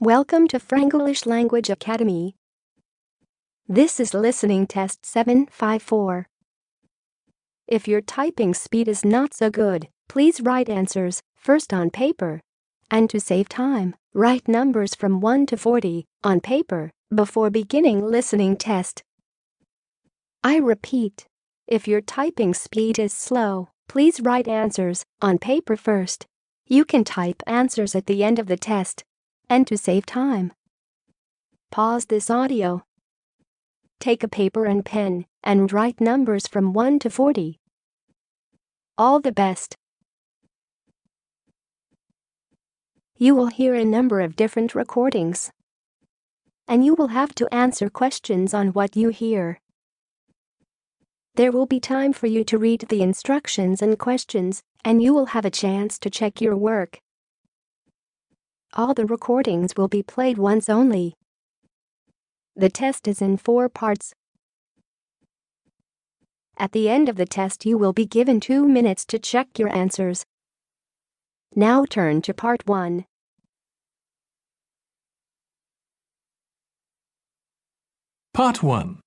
Welcome to Frenglish Language Academy. This is listening test 754. If your typing speed is not so good, please write answers first on paper. And to save time, write numbers from 1 to 40 on paper before beginning listening test. I repeat, if your typing speed is slow, please write answers on paper first. You can type answers at the end of the test. And to save time, pause this audio. Take a paper and pen and write numbers from 1 to 40. All the best. You will hear a number of different recordings, and you will have to answer questions on what you hear. There will be time for you to read the instructions and questions, and you will have a chance to check your work. All the recordings will be played once only. The test is in 4 parts. At the end of the test, you will be given 2 minutes to check your answers. Now turn to part 1. Part 1.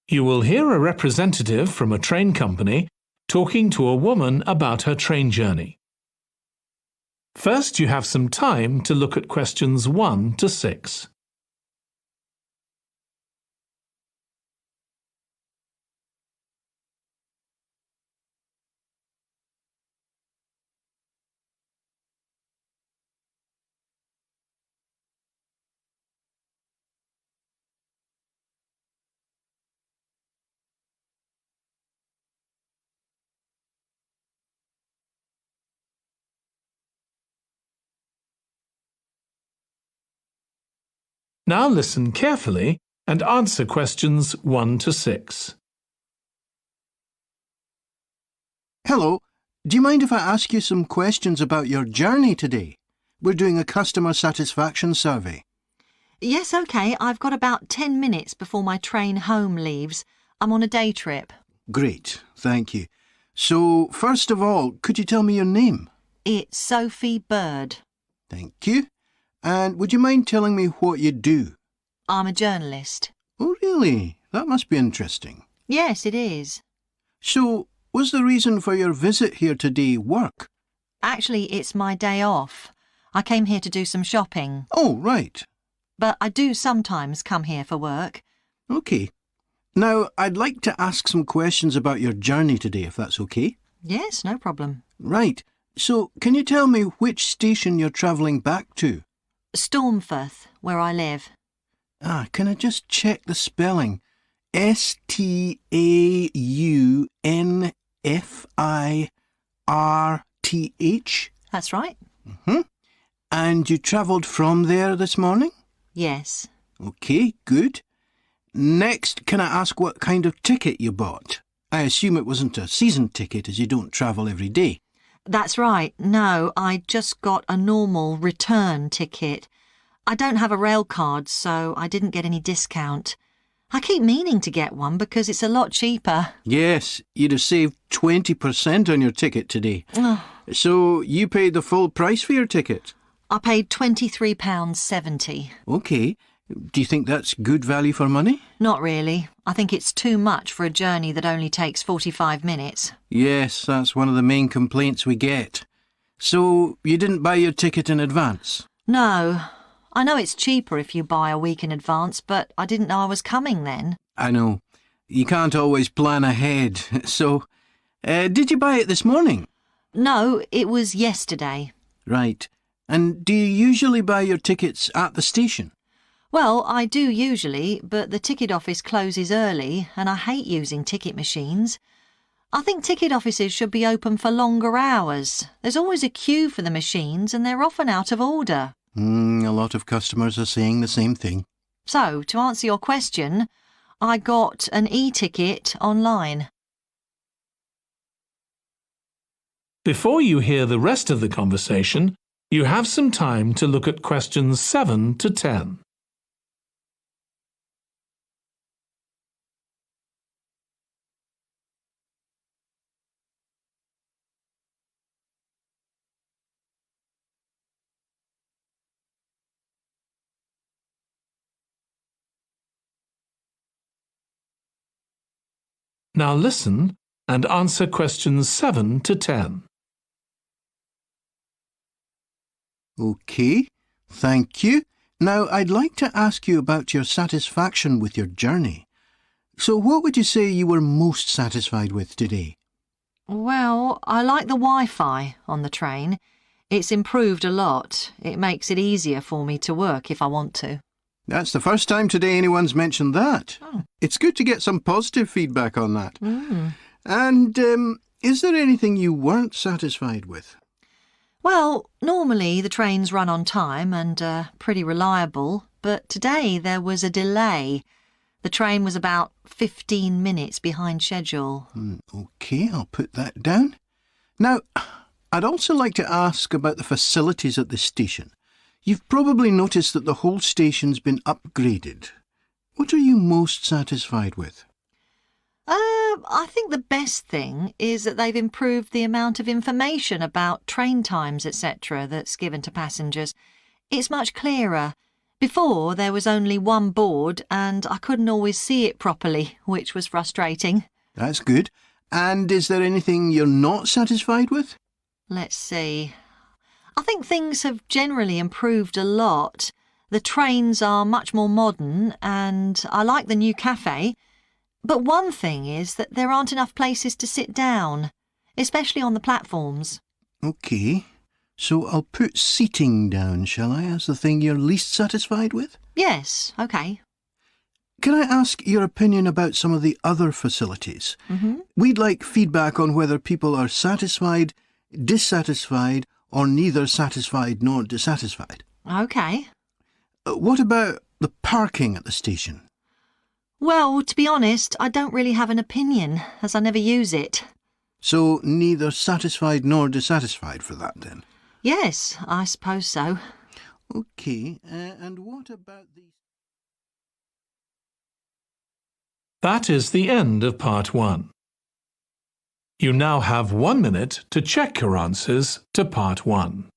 You will hear a representative from a train company talking to a woman about her train journey. First, you have some time to look at questions 1 to 6. Now listen carefully and answer questions 1 to 6. Hello, do you mind if I ask you some questions about your journey today? We're doing a customer satisfaction survey. Yes, OK. I've got about 10 minutes before my train home leaves. I'm on a day trip. Great, thank you. So, first of all, could you tell me your name? It's Sophie Bird. Thank you. And would you mind telling me what you do? I'm a journalist. Oh, really? That must be interesting. Yes, it is. So, was the reason for your visit here today work? Actually, it's my day off. I came here to do some shopping. Oh, right. But I do sometimes come here for work. OK. Now, I'd like to ask some questions about your journey today, if that's OK. Yes, no problem. Right. So, can you tell me which station you're travelling back to? Stormforth, where I live. Can I just check the spelling? Staunfirth? That's right. And you travelled from there this morning? Yes. OK, good. Next, can I ask what kind of ticket you bought? I assume it wasn't a season ticket as you don't travel every day. That's right. No, I just got a normal return ticket. I don't have a rail card, so I didn't get any discount. I keep meaning to get one because it's a lot cheaper. Yes, you'd have saved 20% on your ticket today. Oh. So you paid the full price for your ticket? I paid £23.70. OK. Do you think that's good value for money? Not really. I think it's too much for a journey that only takes 45 minutes. Yes, that's one of the main complaints we get. So you didn't buy your ticket in advance? No. I know it's cheaper if you buy a week in advance, but I didn't know I was coming then. I know. You can't always plan ahead. So, did you buy it this morning? No, it was yesterday. Right. And do you usually buy your tickets at the station? Well, I do usually, but the ticket office closes early and I hate using ticket machines. I think ticket offices should be open for longer hours. There's always a queue for the machines and they're often out of order. A lot of customers are saying the same thing. So, to answer your question, I got an e-ticket online. Before you hear the rest of the conversation, you have some time to look at questions 7 to 10. Now listen and answer questions 7 to 10. OK, thank you. Now, I'd like to ask you about your satisfaction with your journey. So what would you say you were most satisfied with today? Well, I like the Wi-Fi on the train. It's improved a lot. It makes it easier for me to work if I want to. That's the first time today anyone's mentioned that. Oh. It's good to get some positive feedback on that. Mm. And is there anything you weren't satisfied with? Well, normally the trains run on time and are pretty reliable, but today there was a delay. The train was about 15 minutes behind schedule. OK, I'll put that down. Now, I'd also like to ask about the facilities at the station. You've probably noticed that the whole station's been upgraded. What are you most satisfied with? I think the best thing is that they've improved the amount of information about train times, etc. that's given to passengers. It's much clearer. Before, there was only one board and I couldn't always see it properly, which was frustrating. That's good. And is there anything you're not satisfied with? Let's see. I think things have generally improved a lot. The trains are much more modern and I like the new cafe. But one thing is that there aren't enough places to sit down, especially on the platforms. OK, so I'll put seating down, shall I, as the thing you're least satisfied with? Yes, OK. Can I ask your opinion about some of the other facilities? We'd like feedback on whether people are satisfied, dissatisfied, or neither satisfied nor dissatisfied. OK. What about the parking at the station? Well, to be honest, I don't really have an opinion, as I never use it. So neither satisfied nor dissatisfied for that, then? Yes, I suppose so. OK, and what about the... That is the end of part 1. You now have 1 minute to check your answers to part 1.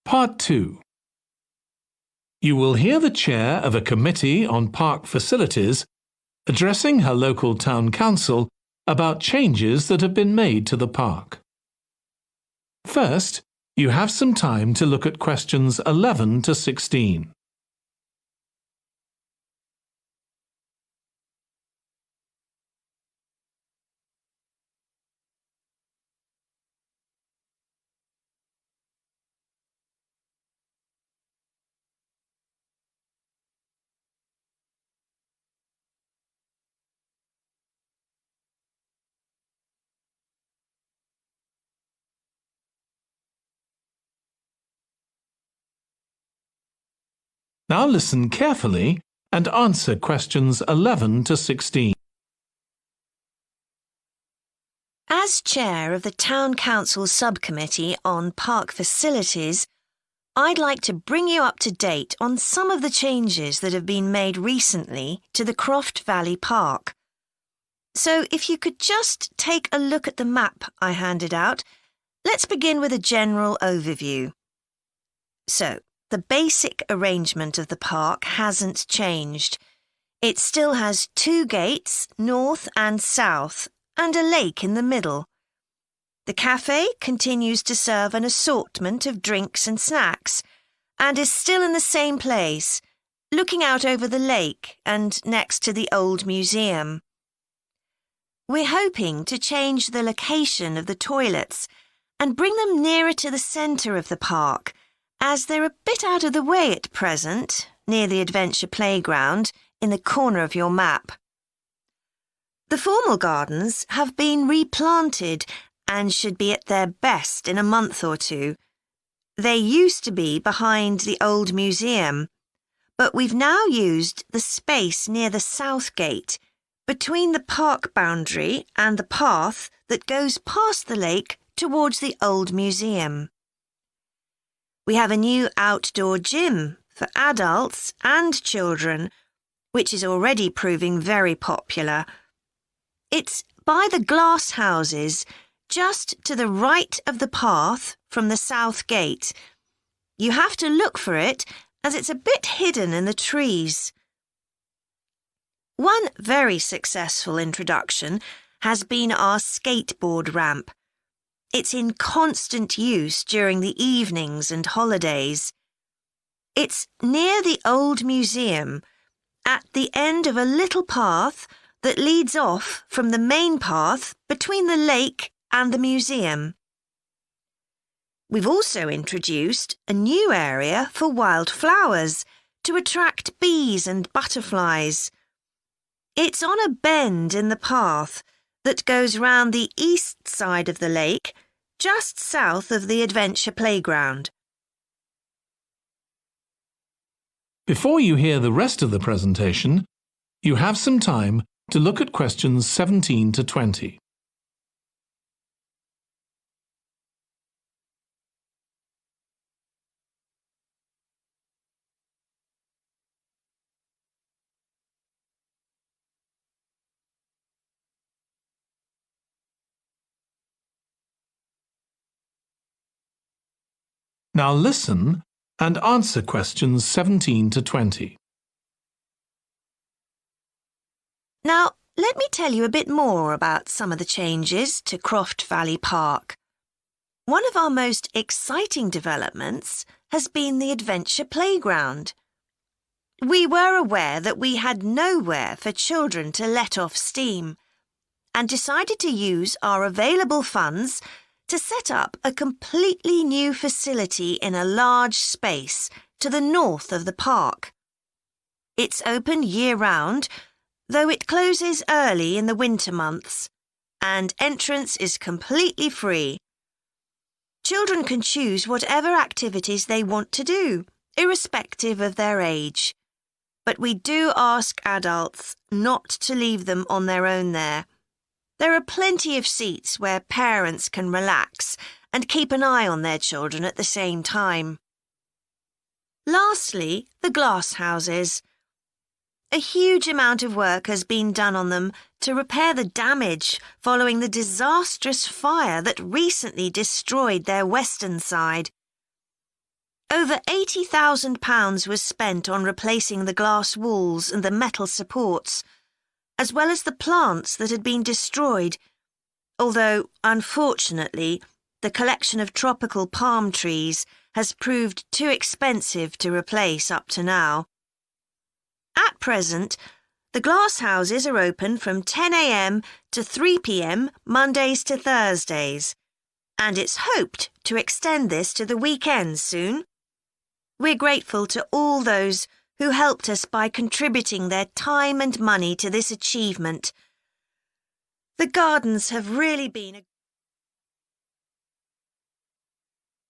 Part 2. You will hear the chair of a committee on park facilities addressing her local town council about changes that have been made to the park. First, you have some time to look at questions 11 to 16. Now listen carefully and answer questions 11 to 16. As chair of the Town Council Subcommittee on Park Facilities, I'd like to bring you up to date on some of the changes that have been made recently to the Croft Valley Park. So if you could just take a look at the map I handed out, let's begin with a general overview. So, the basic arrangement of the park hasn't changed. It still has 2 gates, north and south, and a lake in the middle. The cafe continues to serve an assortment of drinks and snacks, and is still in the same place, looking out over the lake and next to the old museum. We're hoping to change the location of the toilets and bring them nearer to the centre of the park, as they're a bit out of the way at present, near the adventure playground, in the corner of your map. The formal gardens have been replanted and should be at their best in a month or two. They used to be behind the old museum, but we've now used the space near the south gate, between the park boundary and the path that goes past the lake towards the old museum. We have a new outdoor gym for adults and children, which is already proving very popular. It's by the glass houses, just to the right of the path from the south gate. You have to look for it, as it's a bit hidden in the trees. One very successful introduction has been our skateboard ramp. It's in constant use during the evenings and holidays. It's near the old museum, at the end of a little path that leads off from the main path between the lake and the museum. We've also introduced a new area for wildflowers to attract bees and butterflies. It's on a bend in the path that goes round the east side of the lake, just south of the adventure playground. Before you hear the rest of the presentation, you have some time to look at questions 17 to 20. Now listen and answer questions 17 to 20. Now, let me tell you a bit more about some of the changes to Croft Valley Park. One of our most exciting developments has been the adventure playground. We were aware that we had nowhere for children to let off steam and decided to use our available funds to set up a completely new facility in a large space to the north of the park. It's open year-round, though it closes early in the winter months, and entrance is completely free. Children can choose whatever activities they want to do, irrespective of their age. But we do ask adults not to leave them on their own there. There are plenty of seats where parents can relax and keep an eye on their children at the same time. Lastly, the glass houses. A huge amount of work has been done on them to repair the damage following the disastrous fire that recently destroyed their western side. Over £80,000 was spent on replacing the glass walls and the metal supports, as well as the plants that had been destroyed, although, unfortunately, the collection of tropical palm trees has proved too expensive to replace up to now. At present, the glass houses are open from 10 a.m. to 3 p.m. Mondays to Thursdays, and it's hoped to extend this to the weekends soon. We're grateful to all those who helped us by contributing their time and money to this achievement. The gardens have really been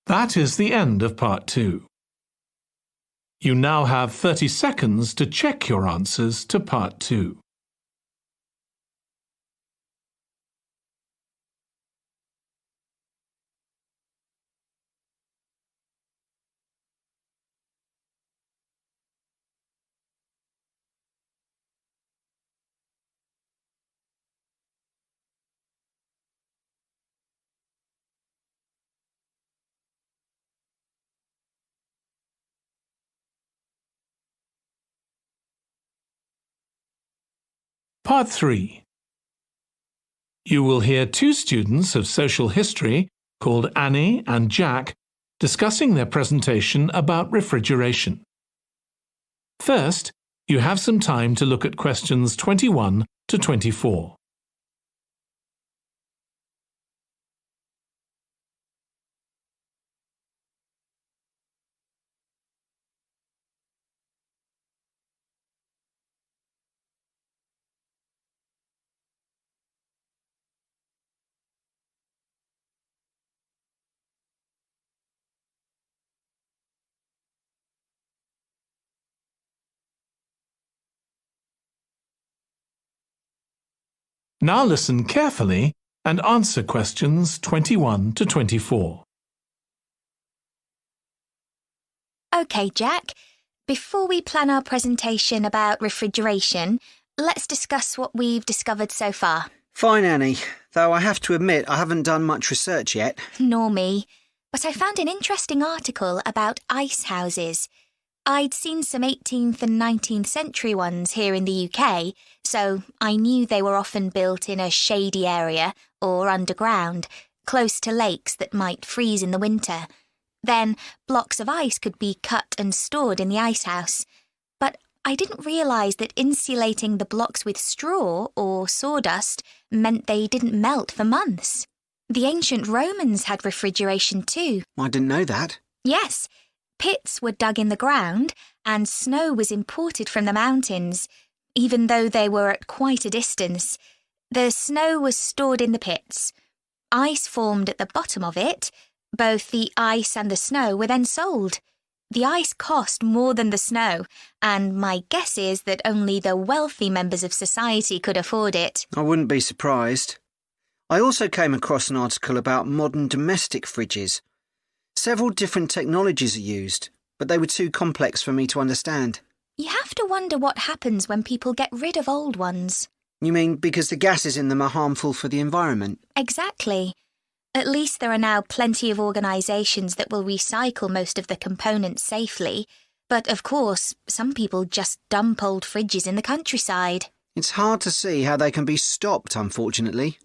That is the end of part 2. You now have 30 seconds to check your answers to part 2. Part 3. You will hear 2 students of social history called Annie and Jack discussing their presentation about refrigeration. First, you have some time to look at questions 21 to 24. Now listen carefully and answer questions 21 to 24. OK, Jack. Before we plan our presentation about refrigeration, let's discuss what we've discovered so far. Fine, Annie, though I have to admit I haven't done much research yet. Nor me. But I found an interesting article about ice houses. I'd seen some 18th and 19th century ones here in the UK, so I knew they were often built in a shady area or underground, close to lakes that might freeze in the winter. Then blocks of ice could be cut and stored in the ice house. But I didn't realise that insulating the blocks with straw or sawdust meant they didn't melt for months. The ancient Romans had refrigeration too. I didn't know that. Yes, pits were dug in the ground and snow was imported from the mountains, even though they were at quite a distance. The snow was stored in the pits. Ice formed at the bottom of it. Both the ice and the snow were then sold. The ice cost more than the snow, and my guess is that only the wealthy members of society could afford it. I wouldn't be surprised. I also came across an article about modern domestic fridges. Several different technologies are used, but they were too complex for me to understand. You have to wonder what happens when people get rid of old ones. You mean because the gases in them are harmful for the environment? Exactly. At least there are now plenty of organisations that will recycle most of the components safely. But of course, some people just dump old fridges in the countryside. It's hard to see how they can be stopped, unfortunately.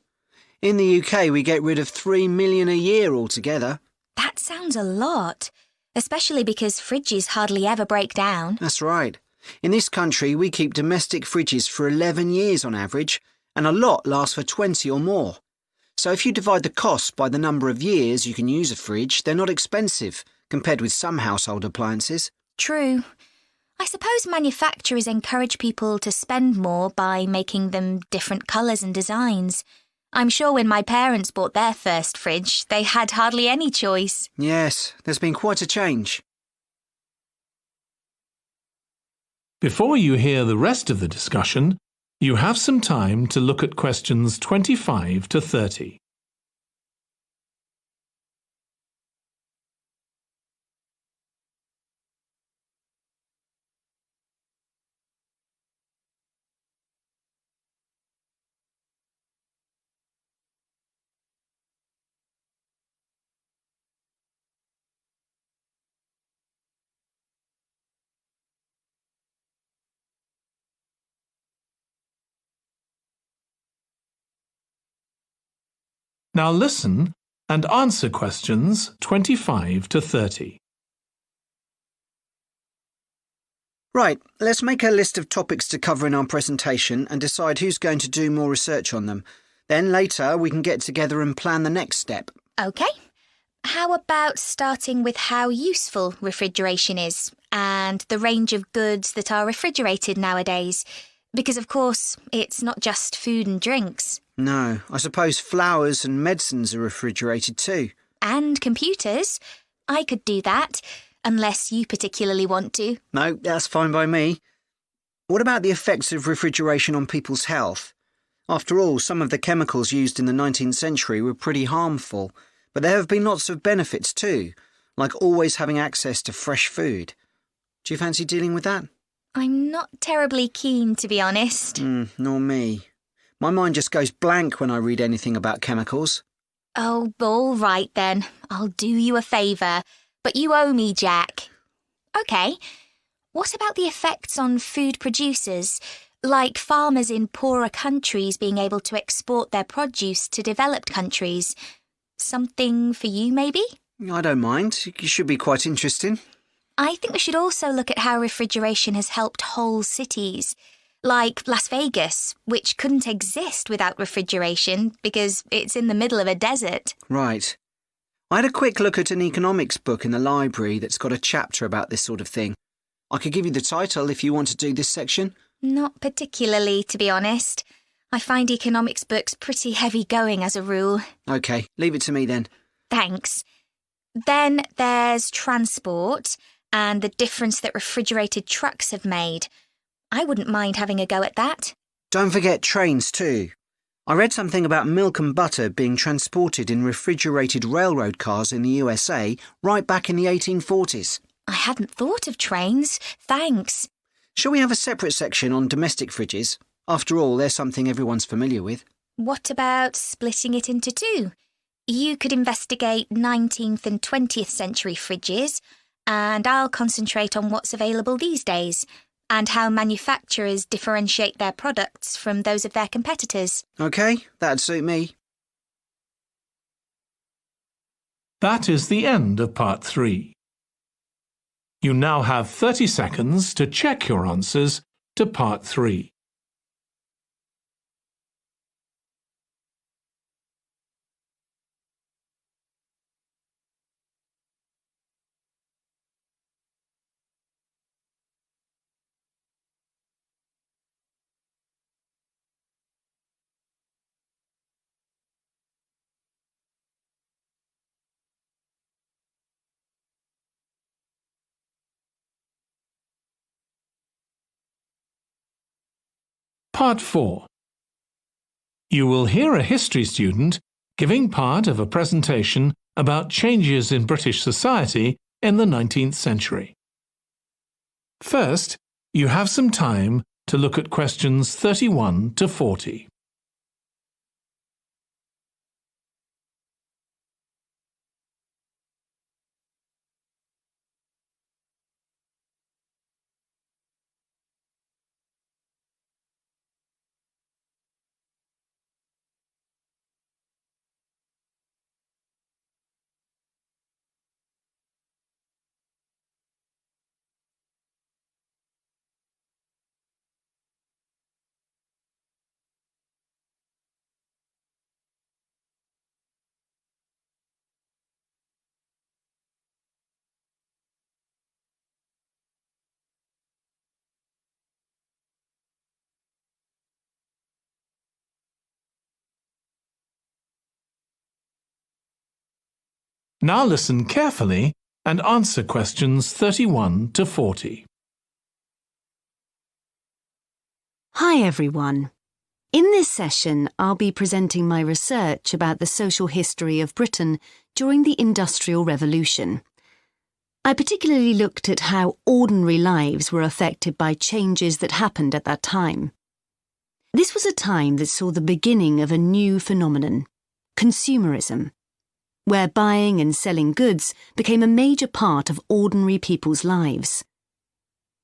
In the UK, we get rid of 3 million a year altogether. That sounds a lot, especially because fridges hardly ever break down. That's right. In this country, we keep domestic fridges for 11 years on average, and a lot lasts for 20 or more. So if you divide the cost by the number of years you can use a fridge, they're not expensive, compared with some household appliances. True. I suppose manufacturers encourage people to spend more by making them different colours and designs. I'm sure when my parents bought their first fridge, they had hardly any choice. Yes, there's been quite a change. Before you hear the rest of the discussion, you have some time to look at questions 25 to 30. Now listen and answer questions 25 to 30. Right, let's make a list of topics to cover in our presentation and decide who's going to do more research on them. Then later we can get together and plan the next step. OK. How about starting with how useful refrigeration is and the range of goods that are refrigerated nowadays? Because, of course, it's not just food and drinks. No, I suppose flowers and medicines are refrigerated too. And computers. I could do that, unless you particularly want to. No, that's fine by me. What about the effects of refrigeration on people's health? After all, some of the chemicals used in the 19th century were pretty harmful, but there have been lots of benefits too, like always having access to fresh food. Do you fancy dealing with that? I'm not terribly keen, to be honest. Nor me. My mind just goes blank when I read anything about chemicals. Oh, all right then. I'll do you a favour. But you owe me, Jack. OK. What about the effects on food producers, like farmers in poorer countries being able to export their produce to developed countries? Something for you, maybe? I don't mind. It should be quite interesting. I think we should also look at how refrigeration has helped whole cities, like Las Vegas, which couldn't exist without refrigeration because it's in the middle of a desert. Right. I had a quick look at an economics book in the library that's got a chapter about this sort of thing. I could give you the title if you want to do this section. Not particularly, to be honest. I find economics books pretty heavy-going as a rule. OK, leave it to me then. Thanks. Then there's transport and the difference that refrigerated trucks have made. I wouldn't mind having a go at that. Don't forget trains too. I read something about milk and butter being transported in refrigerated railroad cars in the USA right back in the 1840s. I hadn't thought of trains. Thanks. Shall we have a separate section on domestic fridges? After all, they're something everyone's familiar with. What about splitting it into two? You could investigate 19th and 20th century fridges, and I'll concentrate on what's available these days, and how manufacturers differentiate their products from those of their competitors. OK, that'd suit me. That is the end of Part 3. You now have 30 seconds to check your answers to Part 3. Part 4. You will hear a history student giving part of a presentation about changes in British society in the 19th century. First, you have some time to look at questions 31 to 40. Now listen carefully and answer questions 31 to 40. Hi everyone. In this session, I'll be presenting my research about the social history of Britain during the Industrial Revolution. I particularly looked at how ordinary lives were affected by changes that happened at that time. This was a time that saw the beginning of a new phenomenon, consumerism, where buying and selling goods became a major part of ordinary people's lives.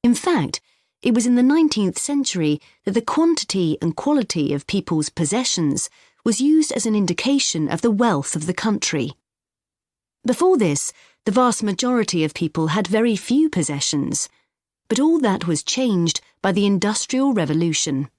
In fact, it was in the 19th century that the quantity and quality of people's possessions was used as an indication of the wealth of the country. Before this, the vast majority of people had very few possessions, but all that was changed by the Industrial Revolution.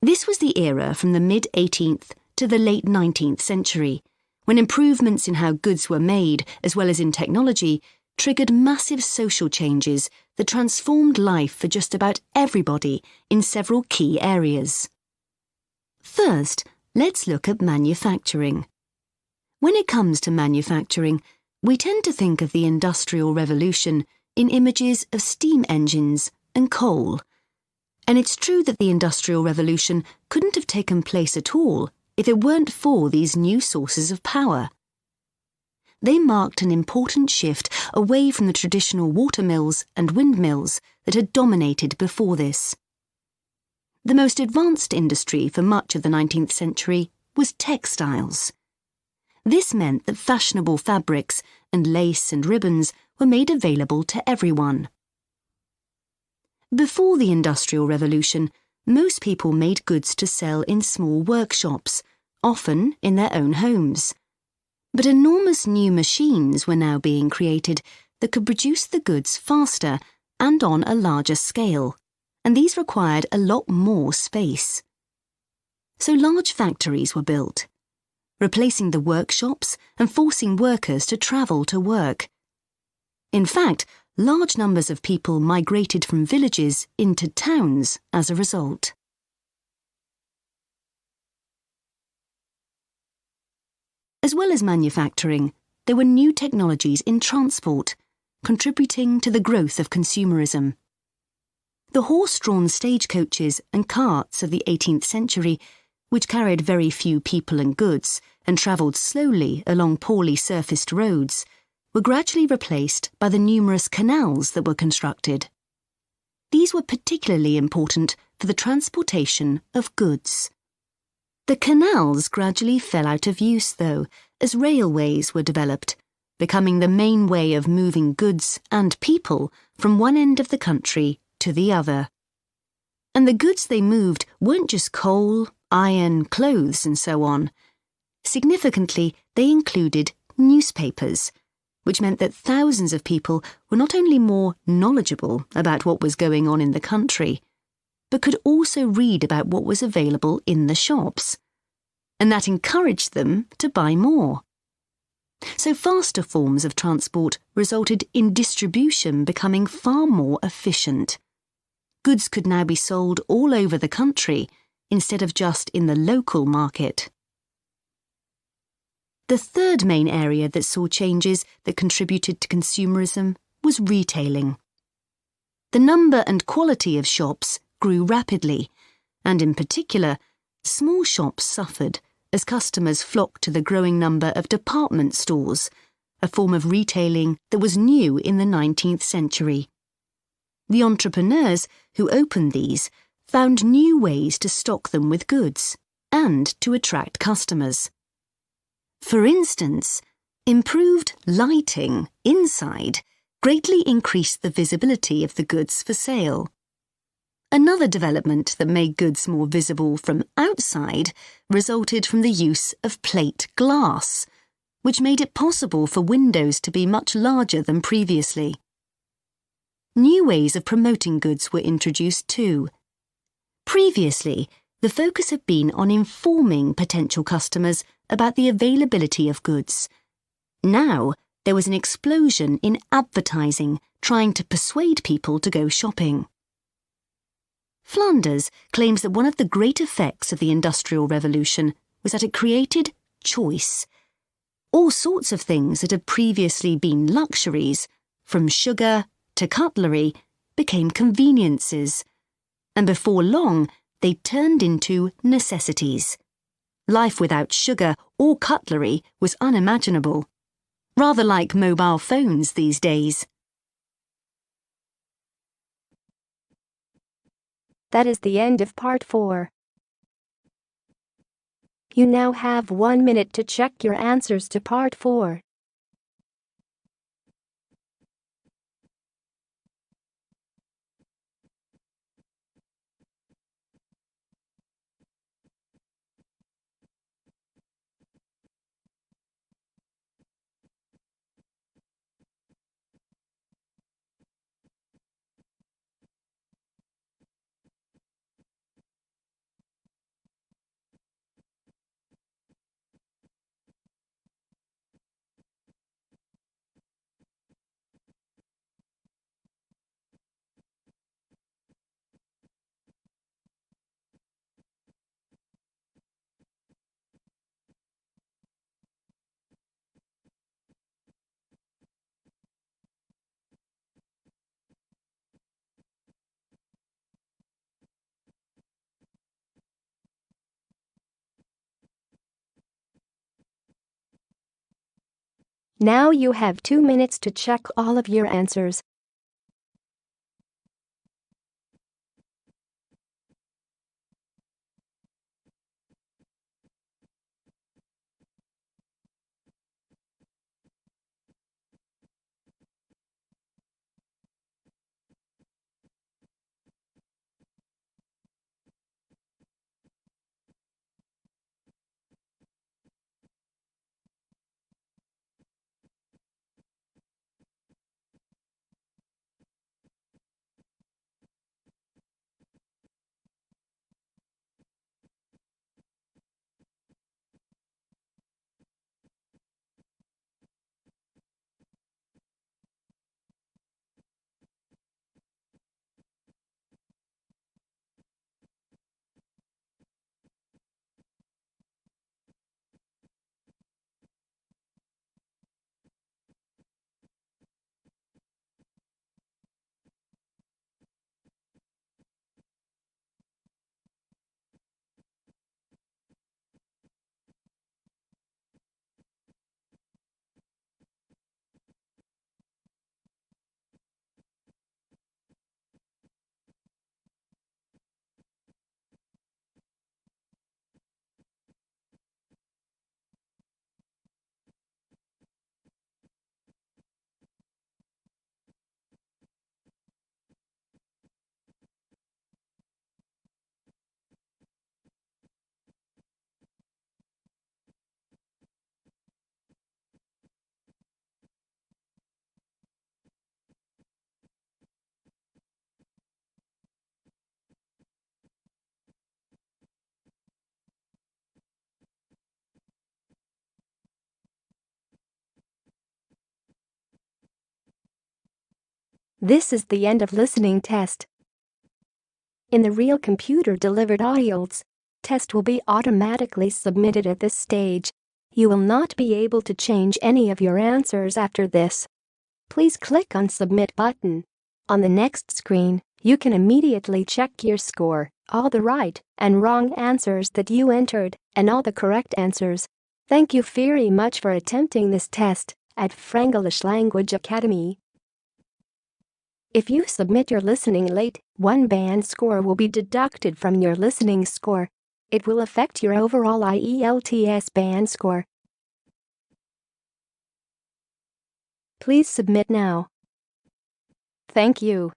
This was the era from the mid-18th to the late 19th century, when improvements in how goods were made, as well as in technology, triggered massive social changes that transformed life for just about everybody in several key areas. First, let's look at manufacturing. When it comes to manufacturing, we tend to think of the Industrial Revolution in images of steam engines and coal. And it's true that the Industrial Revolution couldn't have taken place at all if it weren't for these new sources of power. They marked an important shift away from the traditional watermills and windmills that had dominated before this. The most advanced industry for much of the 19th century was textiles. This meant that fashionable fabrics and lace and ribbons were made available to everyone. Before the Industrial Revolution, most people made goods to sell in small workshops, often in their own homes. But enormous new machines were now being created that could produce the goods faster and on a larger scale, and these required a lot more space. So large factories were built, replacing the workshops and forcing workers to travel to work. In fact, large numbers of people migrated from villages into towns as a result. As well as manufacturing, there were new technologies in transport, contributing to the growth of consumerism. The horse-drawn stagecoaches and carts of the 18th century which carried very few people and goods and travelled slowly along poorly surfaced roads, were gradually replaced by the numerous canals that were constructed. These were particularly important for the transportation of goods. The canals gradually fell out of use, though, as railways were developed, becoming the main way of moving goods and people from one end of the country to the other. And the goods they moved weren't just coal, iron, clothes, and so on. Significantly, they included newspapers, which meant that thousands of people were not only more knowledgeable about what was going on in the country, but could also read about what was available in the shops. And that encouraged them to buy more. So faster forms of transport resulted in distribution becoming far more efficient. Goods could now be sold all over the country instead of just in the local market. The third main area that saw changes that contributed to consumerism was retailing. The number and quality of shops grew rapidly, and in particular, small shops suffered as customers flocked to the growing number of department stores, a form of retailing that was new in the 19th century. The entrepreneurs who opened these found new ways to stock them with goods and to attract customers. For instance, improved lighting inside greatly increased the visibility of the goods for sale. Another development that made goods more visible from outside resulted from the use of plate glass, which made it possible for windows to be much larger than previously. New ways of promoting goods were introduced too. Previously, the focus had been on informing potential customers about the availability of goods. Now, there was an explosion in advertising trying to persuade people to go shopping. Flanders claims that one of the great effects of the Industrial Revolution was that it created choice. All sorts of things that had previously been luxuries, from sugar to cutlery, became conveniences, and before long they turned into necessities. Life without sugar or cutlery was unimaginable, rather like mobile phones these days. That is the end of part 4. You now have 1 minute to check your answers to part 4. Now you have 2 minutes to check all of your answers. This is the end of listening test. In the real computer-delivered IELTS test will be automatically submitted at this stage. You will not be able to change any of your answers after this. Please click on Submit button. On the next screen, you can immediately check your score, all the right and wrong answers that you entered, and all the correct answers. Thank you very much for attempting this test at Frenglish Language Academy. If you submit your listening late, one band score will be deducted from your listening score. It will affect your overall IELTS band score. Please submit now. Thank you.